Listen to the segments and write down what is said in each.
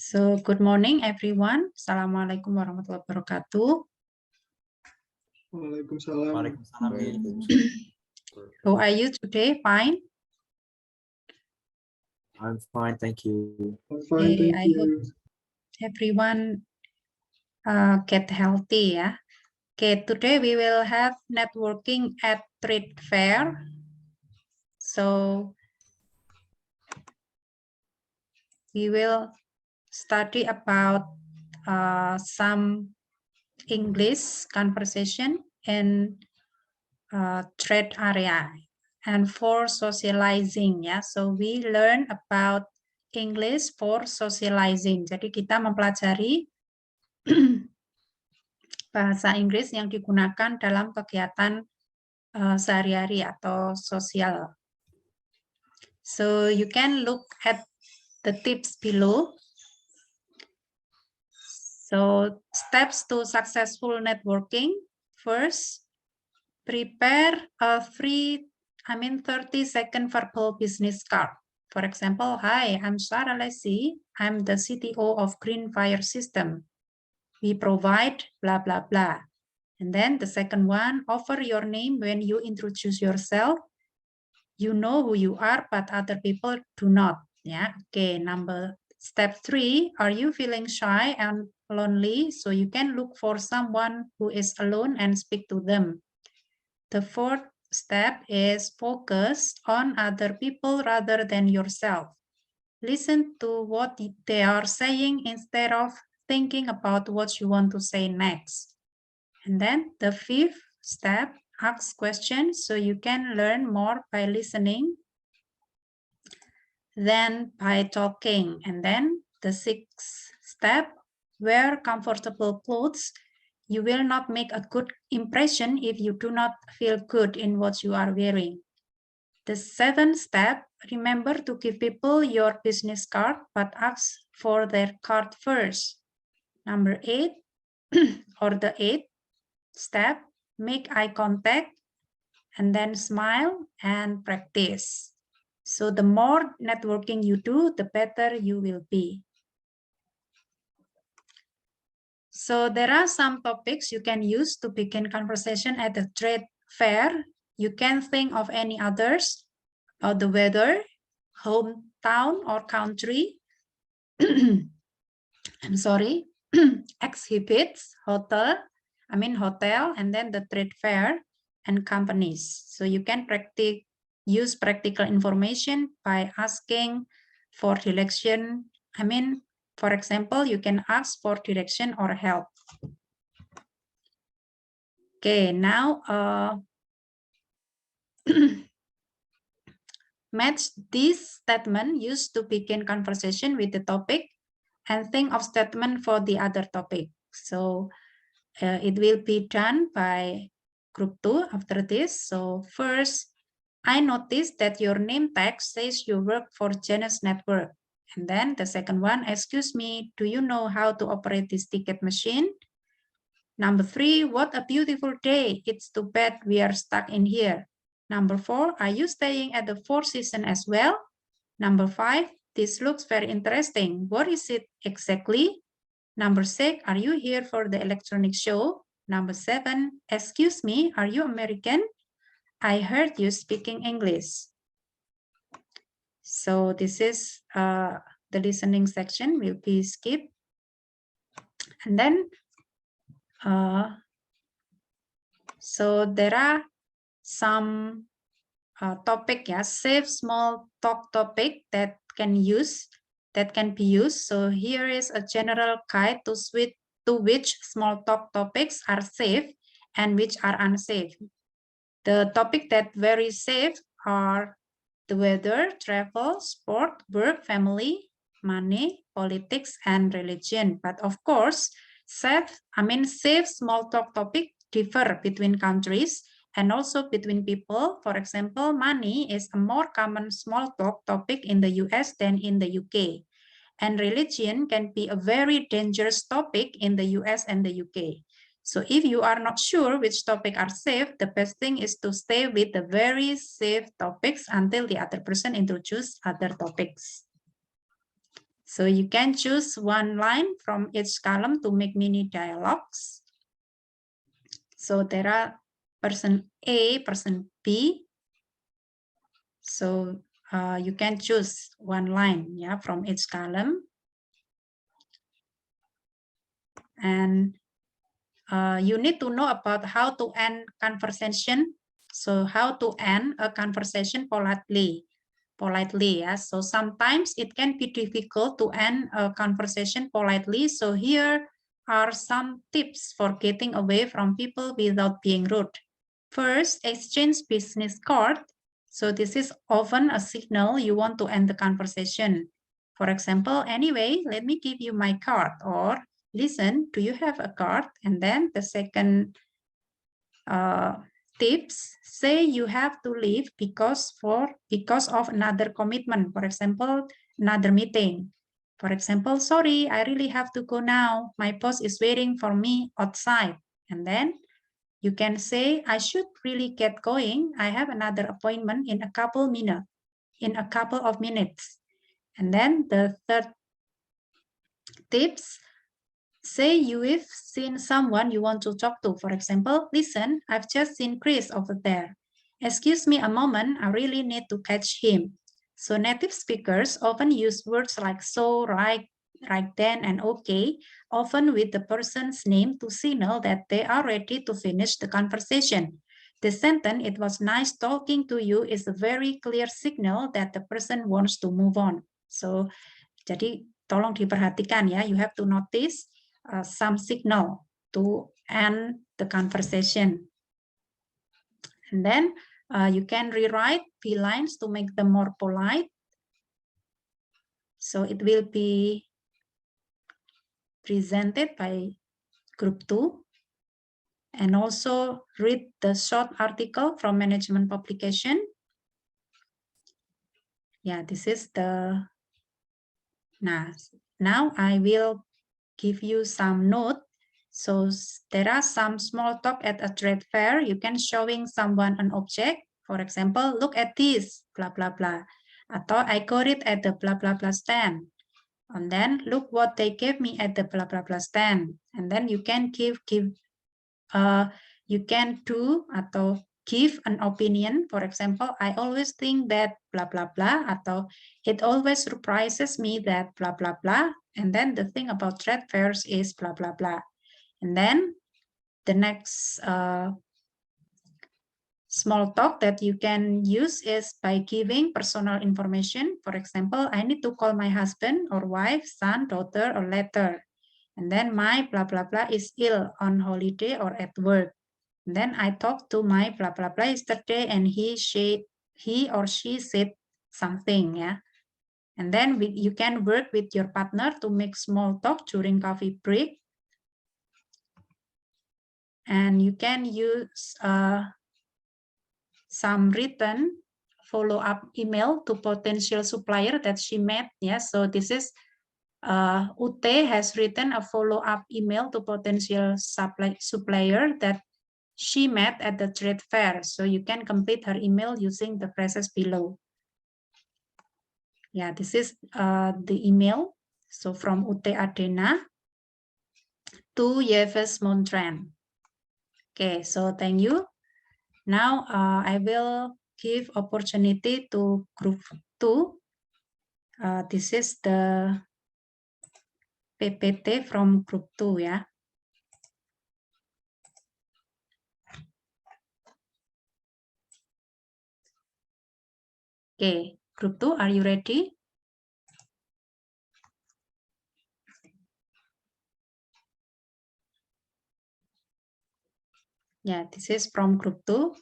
So, good morning, everyone. Assalamualaikum warahmatullahi wabarakatuh. Waalaikumsalam. How are you today? Fine? I'm fine, thank you. I hope everyone get healthy, yeah. Okay, today we will have networking at trade fair. So, we will study about some English conversation in trade area and for socializing, ya. So we learn about English for socializing. Jadi kita mempelajari bahasa Inggris yang digunakan dalam kegiatan sehari-hari atau sosial. So you can look at the tips below. So steps to successful networking. First, prepare a 30-second verbal business card. For example, hi, I'm Sarah Lesi. I'm the CTO of Green Fire System. We provide blah, blah, blah. And then the second one, offer your name when you introduce yourself. You know who you are, but other people do not. Yeah. Okay. Step 3, are you feeling shy and lonely? So you can look for someone who is alone and speak to them. The fourth step is focus on other people rather than yourself. Listen to what they are saying instead of thinking about what you want to say next. And then the fifth step, ask questions so you can learn more by listening than by talking. And then the sixth step, wear comfortable clothes. You will not make a good impression if you do not feel good in what you are wearing. The seventh step, remember to give people your business card, but ask for their card first. Number 8, or the 8th step, make eye contact and then smile and practice. So the more networking you do, the better you will be. So there are some topics you can use to begin conversation at the trade fair. You can think of any others about the weather, hometown or country. I'm sorry, exhibits, hotel, and then the trade fair and companies. So you can use practical information by asking for direction. For example, you can ask for direction or help. Okay, now match this statement used to begin conversation with the topic and think of statement for the other topic. So it will be done by group 2 after this. So first, I noticed that your name tag says you work for Janus Network. And then the second one, excuse me, do you know how to operate this ticket machine? Number 3, what a beautiful day. It's too bad we are stuck in here. Number 4, are you staying at the Four Seasons as well? Number 5, this looks very interesting. What is it exactly? Number 6, are you here for the electronic show? Number 7, excuse me, are you American? I heard you speaking English. So this is the listening section will be skipped. And then, so there are some topic, save small talk topic that can be used. So here is a general guide to which small talk topics are safe and which are unsafe. The topic that very safe are the weather, travel, sport, work, family, money, politics, and religion. But of course, safe small talk topic differ between countries and also between people. For example, money is a more common small talk topic in the US than in the UK. And religion can be a very dangerous topic in the US and the UK. So if you are not sure which topic are safe, the best thing is to stay with the very safe topics until the other person introduce other topics. So you can choose one line from each column to make mini dialogues. So there are person A, person B. So you can choose one line, yeah, from each column. And you need to know about how to end conversation. So how to end a conversation politely. Yeah. So sometimes it can be difficult to end a conversation politely. So here are some tips for getting away from people without being rude. First, exchange business card. So this is often a signal you want to end the conversation. For example, anyway, let me give you my card, or listen, do you have a card? And then the second tips, say you have to leave because of another commitment. For example, another meeting. For example, sorry, I really have to go now. My boss is waiting for me outside. And then you can say, I should really get going. I have another appointment in a couple of minutes. And then the third tips, say you've seen someone you want to talk to. For example, listen, I've just seen Chris over there. Excuse me a moment, I really need to catch him. So native speakers often use words like so, right then, and okay, often with the person's name to signal that they are ready to finish the conversation. The sentence, it was nice talking to you, is a very clear signal that the person wants to move on. So, jadi tolong diperhatikan ya, you have to notice some signal to end the conversation. And then you can rewrite B lines to make them more polite. So it will be presented by group 2. And also read the short article from management publication. Yeah, this is the, now I will give you some note. So there are some small talk at a trade fair. You can showing someone an object. For example, look at this, blah, blah, blah. Atau I got it at the blah, blah, blah stand. And then look what they gave me at the blah, blah, blah stand. And then you can you can do atau give an opinion. For example, I always think that blah, blah, blah. Atau it always surprises me that blah, blah, blah. And then the thing about trade fairs is blah, blah, blah. And then the next small talk that you can use is by giving personal information. For example, I need to call my husband or wife, son, daughter, or letter. And then my blah, blah, blah is ill on holiday or at work. And then I talked to my blah, blah, blah yesterday and he or she said something, yeah. And then you can work with your partner to make small talk during coffee break. And you can use some written follow-up email to potential supplier that she met. Yeah, so this is UT has written a follow-up email to potential supplier that she met at the trade fair. So you can complete her email using the phrases below. Yeah, this is the email. So from UT Adena to Yves Montran. Okay, so thank you. Now I will give opportunity to group 2. This is the PPT from group 2, ya. Okay, group 2, are you ready? Yeah, this is from group 2.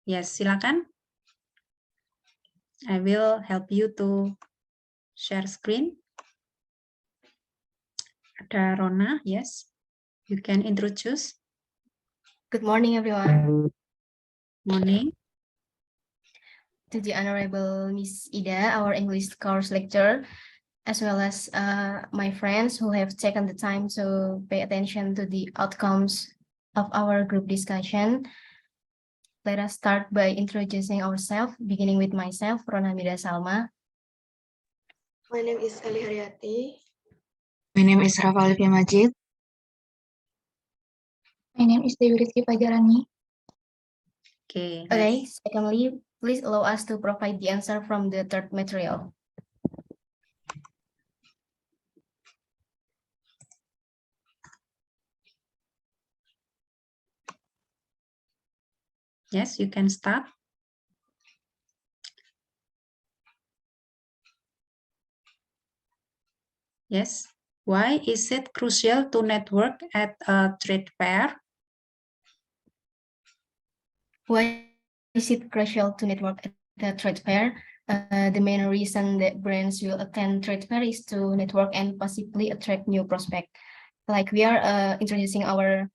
Yes, silakan. I will help you to share screen. Ada Rona, yes. You can introduce. Good morning, everyone. Morning. To the Honorable Miss Ida, our English course lecturer, as well as my friends who have taken the time to pay attention to the outcomes of our group discussion. let us start by introducing ourselves, beginning with myself, Ronamida Salma. My name is Eli Haryati. My name is Rafa Alifia Majid. My name is Dewi Rizky Pajarani. Okay. Okay, secondly, please allow us to provide the answer from the third material. Yes, you can start. Yes. Why is it crucial to network at a trade fair? Why is it crucial to network at the trade fair? The main reason that brands will attend trade fair is to network and possibly attract new prospects. Like we are introducing our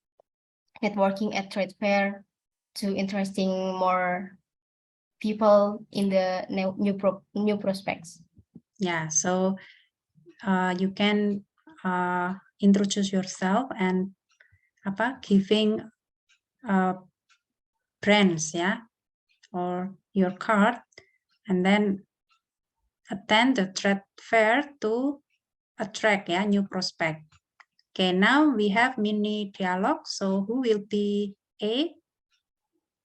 networking at trade fair to interesting more people in the new prospects. Yeah, so you can introduce yourself and giving brands, yeah, or your card, and then attend the trade fair to attract, yeah, new prospect. Okay, now we have mini dialogue. So who will be A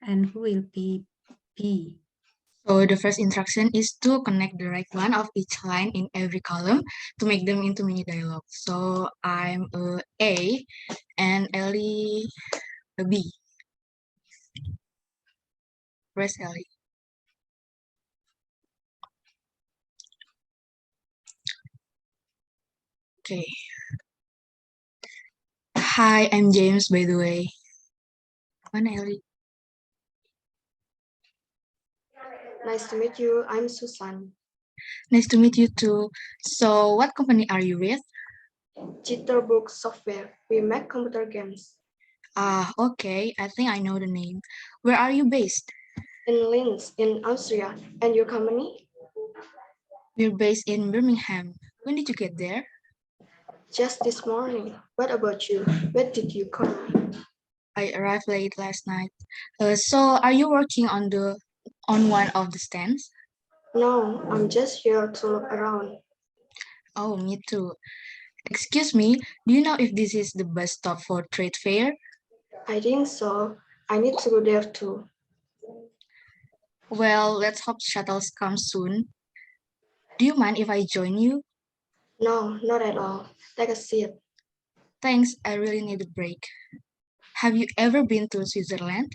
and who will be B? So the first instruction is to connect the right one of each line in every column to make them into mini dialogue. So I'm A and Ellie a B. Where's Ellie? Okay. Hi, I'm James, by the way. Mana Ellie? Nice to meet you. I'm Susan. Nice to meet you too. So what company are you with? Jitterbug Software. We make computer games. Ah, okay. I think I know the name. Where are you based? In Linz, in Austria. And your company? We're based in Birmingham. When did you get there? Just this morning. What about you? When did you call me? I arrived late last night. So are you working on one of the stands? No, I'm just here to look around. Oh, me too. Excuse me, do you know if this is the bus stop for trade fair? I think so. I need to go there too. Well, let's hope shuttles come soon. Do you mind if I join you? No, not at all. Take a seat. Thanks, I really need a break. Have you ever been to Switzerland?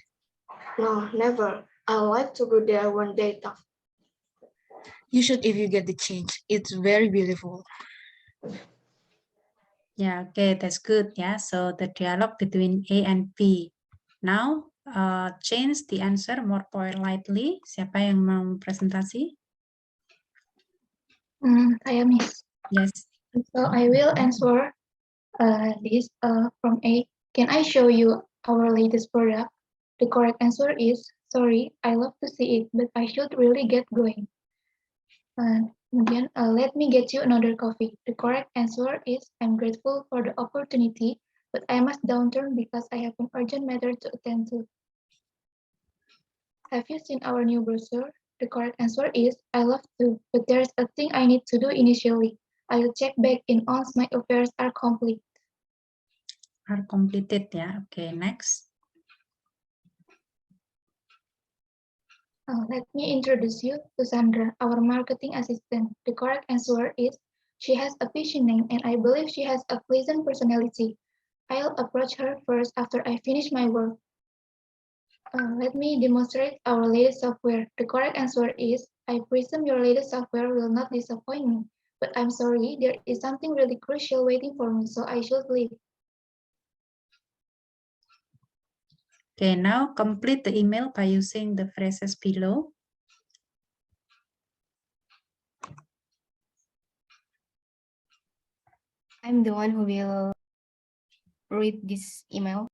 No, never. I'd like to go there one day though. You should if you get the chance. It's very beautiful. Yeah, okay, that's good. Yeah, so the dialogue between A and B. Now, change the answer more politely. Siapa yang mau presentasi? Saya Miss. Yes. So I will answer this from A. Can I show you our latest product? The correct answer is, sorry, I love to see it, but I should really get going. Kemudian, let me get you another coffee. The correct answer is, I'm grateful for the opportunity, but I must downturn because I have an urgent matter to attend to. Have you seen our new brochure? The correct answer is, I love to, but there's a thing I need to do initially. I will check back in once my affairs are complete. Are completed, yeah. Okay, next. Let me introduce you to Sandra, our marketing assistant. The correct answer is, she has a fishy name and I believe she has a pleasant personality. I'll approach her first after I finish my work. Let me demonstrate our latest software. The correct answer is, I presume your latest software will not disappoint me, but I'm sorry, there is something really crucial waiting for me, so I should leave. Okay, now complete the email by using the phrases below. I'm the one who will read this email.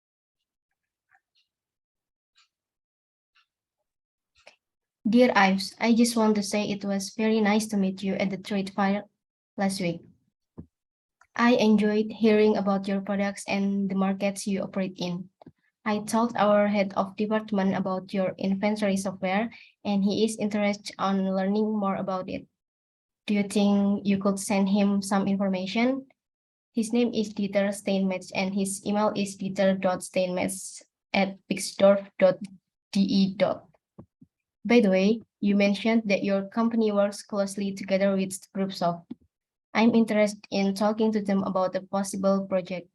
Dear Ives, I just want to say it was very nice to meet you at the trade fair last week. I enjoyed hearing about your products and the markets you operate in. I told our head of department about your inventory software, and he is interested on learning more about it. Do you think you could send him some information? His name is Dieter Steinmetz, and his email is dieter.steinmetz@pixdorf.de. By the way, you mentioned that your company works closely together with groups of. I'm interested in talking to them about a possible project.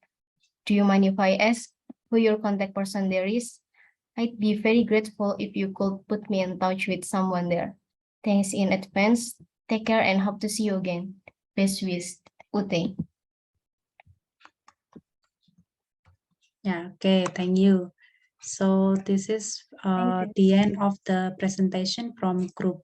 Do you mind if I ask who your contact person there is? I'd be very grateful if you could put me in touch with someone there. Thanks in advance. Take care and hope to see you again. Best wishes, Ute. Yeah, okay, thank you. So this is the end of the presentation from group